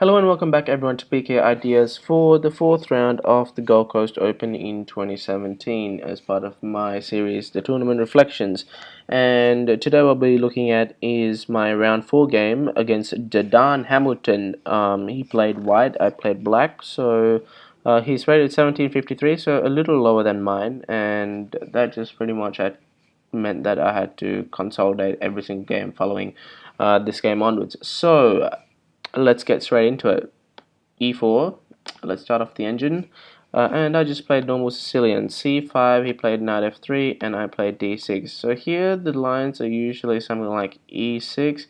Hello and welcome back everyone to PKIdeas for the fourth round of the Gold Coast Open in 2017 as part of my series The Tournament Reflections. And today we'll be looking at is my round 4 game against Dan Hamilton. He played white, I played black, so he's rated 1753, so a little lower than mine, and that just pretty much meant that I had to consolidate every single game following this game onwards. So let's get straight into it. E4, let's start off the engine. And I just played normal Sicilian. C5, he played knight f3, and I played d6. So here the lines are usually something like e6,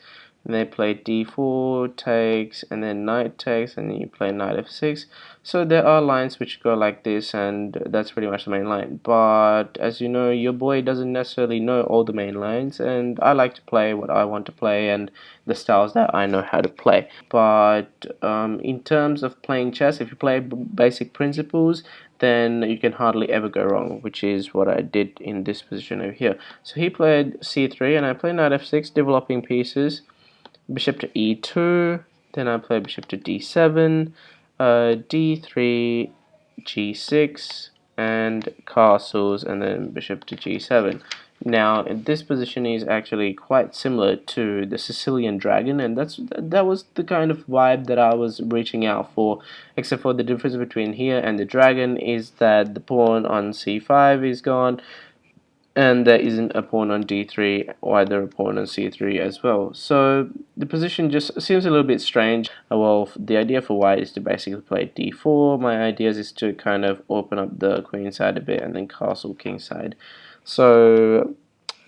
and they play d4 takes, and then knight takes, and then you play knight f6. So there are lines which go like this, and that's pretty much the main line. But as you know, your boy doesn't necessarily know all the main lines, and I like to play what I want to play and the styles that I know how to play. But in terms of playing chess, if you play basic principles, then you can hardly ever go wrong, which is what I did in this position over here. So he played c3, and I played knight f6, developing pieces. Bishop to e2, then I play bishop to d7, d3, g6, and castles, and then bishop to g7. Now, this position is actually quite similar to the Sicilian dragon, and that was the kind of vibe that I was reaching out for, except for the difference between here and the dragon is that the pawn on c5 is gone, and there isn't a pawn on d3 or either a pawn on c3 as well. So the position just seems a little bit strange. Well, the idea for white is to basically play d4. My idea is to kind of open up the queen side a bit and then castle king side. So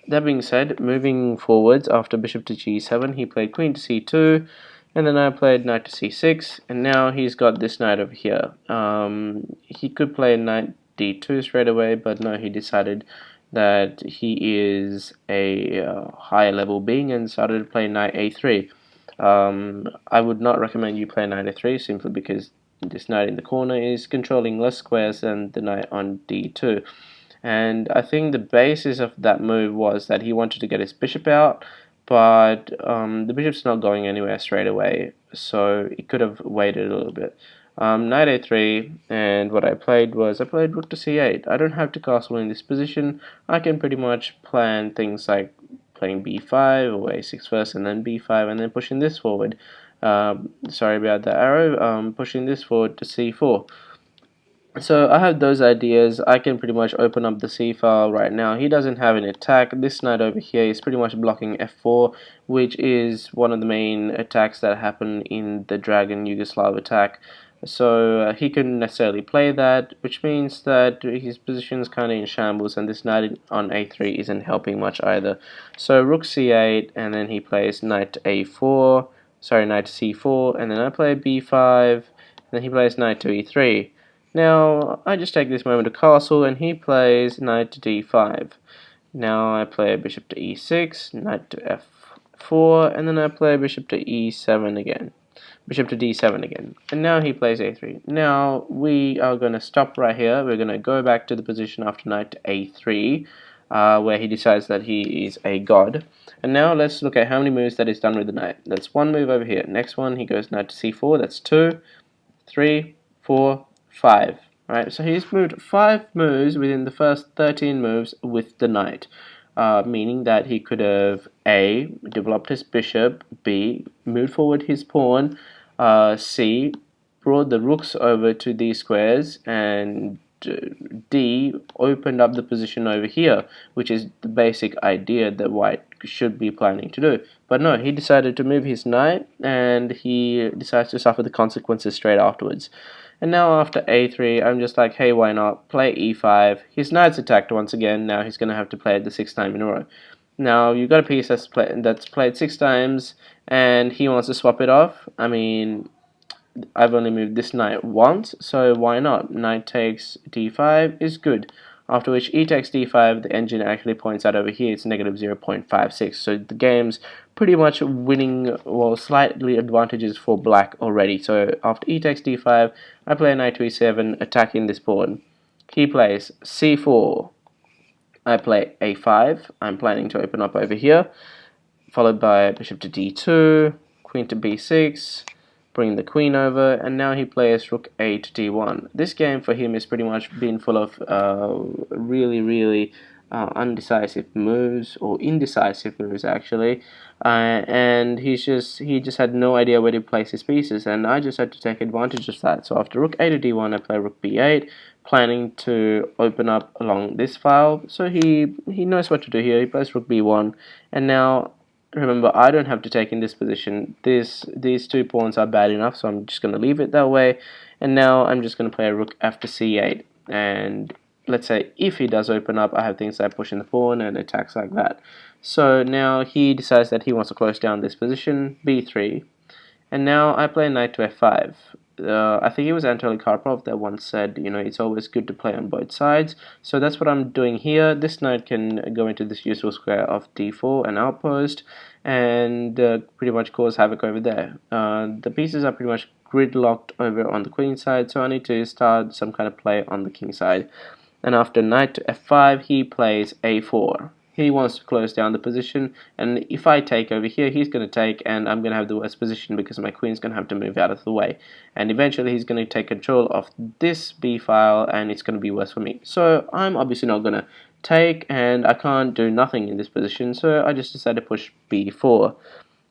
that being said, moving forwards after bishop to g7, he played queen to c2, and then I played knight to c6, and now he's got this knight over here. He could play knight d2 straight away, but no, he decided that he is a higher level being and started to play knight a3. I would not recommend you play knight a3 simply because this knight in the corner is controlling less squares than the knight on d2. And I think the basis of that move was that he wanted to get his bishop out, but the bishop's not going anywhere straight away, so he could have waited a little bit. Knight a3, and what I played was I played rook to c8. I don't have to castle in this position. I can pretty much plan things like playing b5 or a6 first and then b5 and then pushing this forward. Sorry about the arrow. Pushing this forward to c4. So I have those ideas. I can pretty much open up the c file right now. He doesn't have an attack. This knight over here is pretty much blocking f4, which is one of the main attacks that happen in the Dragon Yugoslav attack. So he couldn't necessarily play that, which means that his position is kind of in shambles, and this knight on a3 isn't helping much either. So rook c8, and then he plays knight to a4, sorry, knight to c4, and then I play b5, and then he plays knight to e3. Now, I just take this moment to castle, and he plays knight to d5. Now I play bishop to e6, knight to f4, and then I play bishop to e7 again. Bishop to d7 again, and now he plays a3. Now we are going to stop right here. We're going to go back to the position after knight to a3, where he decides that he is a god. And now let's look at how many moves that is done with the knight. That's one move over here. Next one, he goes knight to c4. That's 2, 3, 4, 5. Right, so he's moved 5 moves within the first 13 moves with the knight. Meaning that he could have A, developed his bishop, B, moved forward his pawn, C, brought the rooks over to these squares, and D, opened up the position over here, which is the basic idea that white should be planning to do. But no, he decided to move his knight, and he decides to suffer the consequences straight afterwards. And now after a3, I'm just like, hey, why not? Play e5. His knight's attacked once again. Now he's going to have to play it the 6th time in a row. Now, you've got a piece that's played 6 times, and he wants to swap it off. I mean, I've only moved this knight once, so why not? Knight takes d5 is good. After which e takes d5, the engine actually points out over here it's negative 0.56. So the game's pretty much winning, well, slightly advantages for black already. So after e takes d5, I play knight to e7, attacking this pawn. He plays c4. I play a5. I'm planning to open up over here, followed by bishop to d2, queen to b6, bring the queen over, and now he plays rook a to d1. This game for him is pretty much been full of really undecisive moves, or indecisive moves actually, and he just had no idea where to place his pieces, and I just had to take advantage of that. So after rook a to d1, I play rook b8, planning to open up along this file. So he knows what to do here. He plays rook b1, and now remember, I don't have to take in this position. These two pawns are bad enough, so I'm just going to leave it that way. And now I'm just going to play a rook after c8, and let's say if he does open up, I have things like pushing the pawn and attacks like that. So now he decides that he wants to close down this position, b3, and now I play knight to f5. I think it was Anatoly Karpov that once said, you know, it's always good to play on both sides. So that's what I'm doing here. This knight can go into this useful square of d4, an outpost, and pretty much cause havoc over there. The pieces are pretty much gridlocked over on the queen side, so I need to start some kind of play on the king side. And after knight to f5, he plays a4. He wants to close down the position, and if I take over here, he's going to take, and I'm going to have the worst position because my queen's going to have to move out of the way. And eventually he's going to take control of this b file, and it's going to be worse for me. So I'm obviously not going to take, and I can't do nothing in this position, so I just decided to push b4.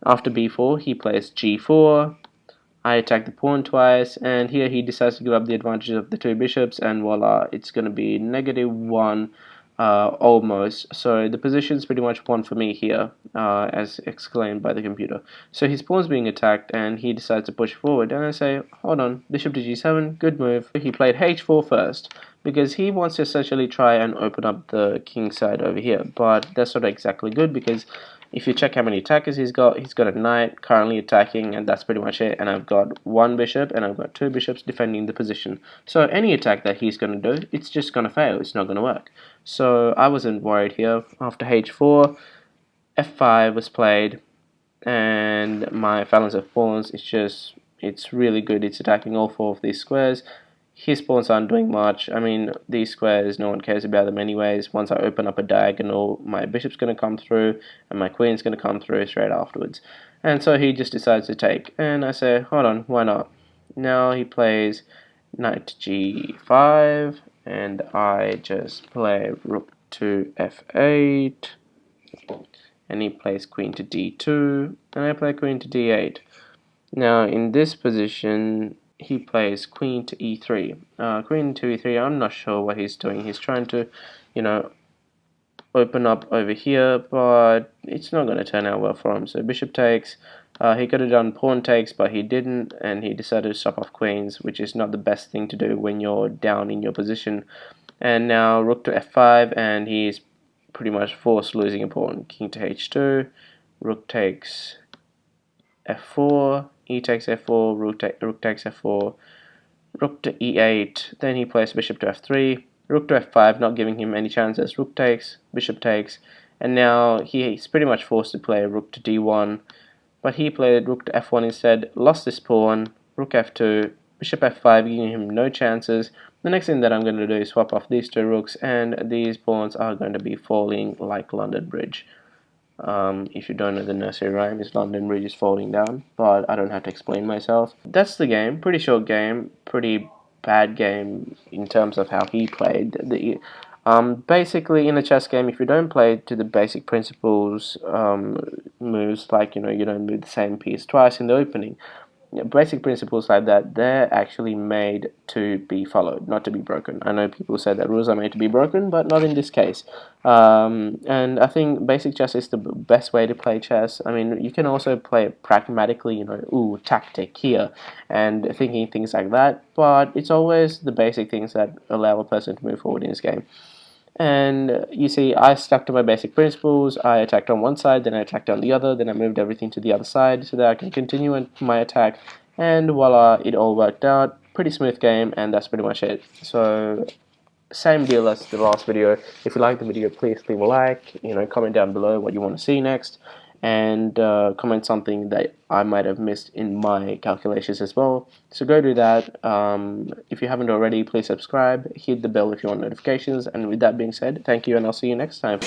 After b4, he plays g4. I attack the pawn twice, and here he decides to give up the advantage of the two bishops, and voila, it's going to be -1 almost. So the position's pretty much won for me here, as exclaimed by the computer. So his pawn's being attacked, and he decides to push forward, and I say, hold on, bishop to g7, good move. He played h4 first, because he wants to essentially try and open up the king side over here, but that's not exactly good, because if you check how many attackers he's got a knight currently attacking, and that's pretty much it. And I've got one bishop, and I've got two bishops defending the position. So any attack that he's going to do, it's just going to fail. It's not going to work. So I wasn't worried here. After h4, f5 was played, and my phalanx of pawns, it's really good. It's attacking all four of these squares. His pawns aren't doing much. I mean, these squares, no one cares about them anyways. Once I open up a diagonal, my bishop's going to come through, and my queen's going to come through straight afterwards. And so he just decides to take. And I say, hold on, why not? Now he plays knight to g5, and I just play rook to f8. And he plays queen to d2, and I play queen to d8. Now, in this position, he plays queen to e3. Queen to e3, I'm not sure what he's doing. He's trying to, you know, open up over here, but it's not going to turn out well for him. So bishop takes. He could have done pawn takes, but he didn't, and he decided to stop off queens, which is not the best thing to do when you're down in your position. And now rook to f5, and he's pretty much forced losing a pawn. King to h2, rook takes f4, e takes f4, rook takes f4, rook to e8, then he plays bishop to f3, rook to f5, not giving him any chances, rook takes, bishop takes, and now he's pretty much forced to play rook to d1, but he played rook to f1 instead, lost this pawn, rook f2, bishop f5, giving him no chances. The next thing that I'm going to do is swap off these two rooks, and these pawns are going to be falling like London Bridge. If you don't know the nursery rhyme, is London Bridge is falling down, but I don't have to explain myself. That's the game. Pretty short game, pretty bad game in terms of how he played. Basically, in a chess game, if you don't play to the basic principles, moves like, you know, you don't move the same piece twice in the opening. Basic principles like that, they're actually made to be followed, not to be broken. I know people say that rules are made to be broken, but not in this case. And I think basic chess is the best way to play chess. I mean, you can also play it pragmatically, you know, ooh, tactic here, and thinking things like that, but it's always the basic things that allow a person to move forward in this game. And you see, I stuck to my basic principles. I attacked on one side, then I attacked on the other, then I moved everything to the other side so that I can continue my attack, and voila, it all worked out. Pretty smooth game, and that's pretty much it. So same deal as the last video. If you like the video, please leave a like, you know, comment down below what you want to see next, and comment something that I might have missed in my calculations as well. So go do that. If you haven't already, please subscribe, hit the bell if you want notifications, and with that being said, thank you, and I'll see you next time.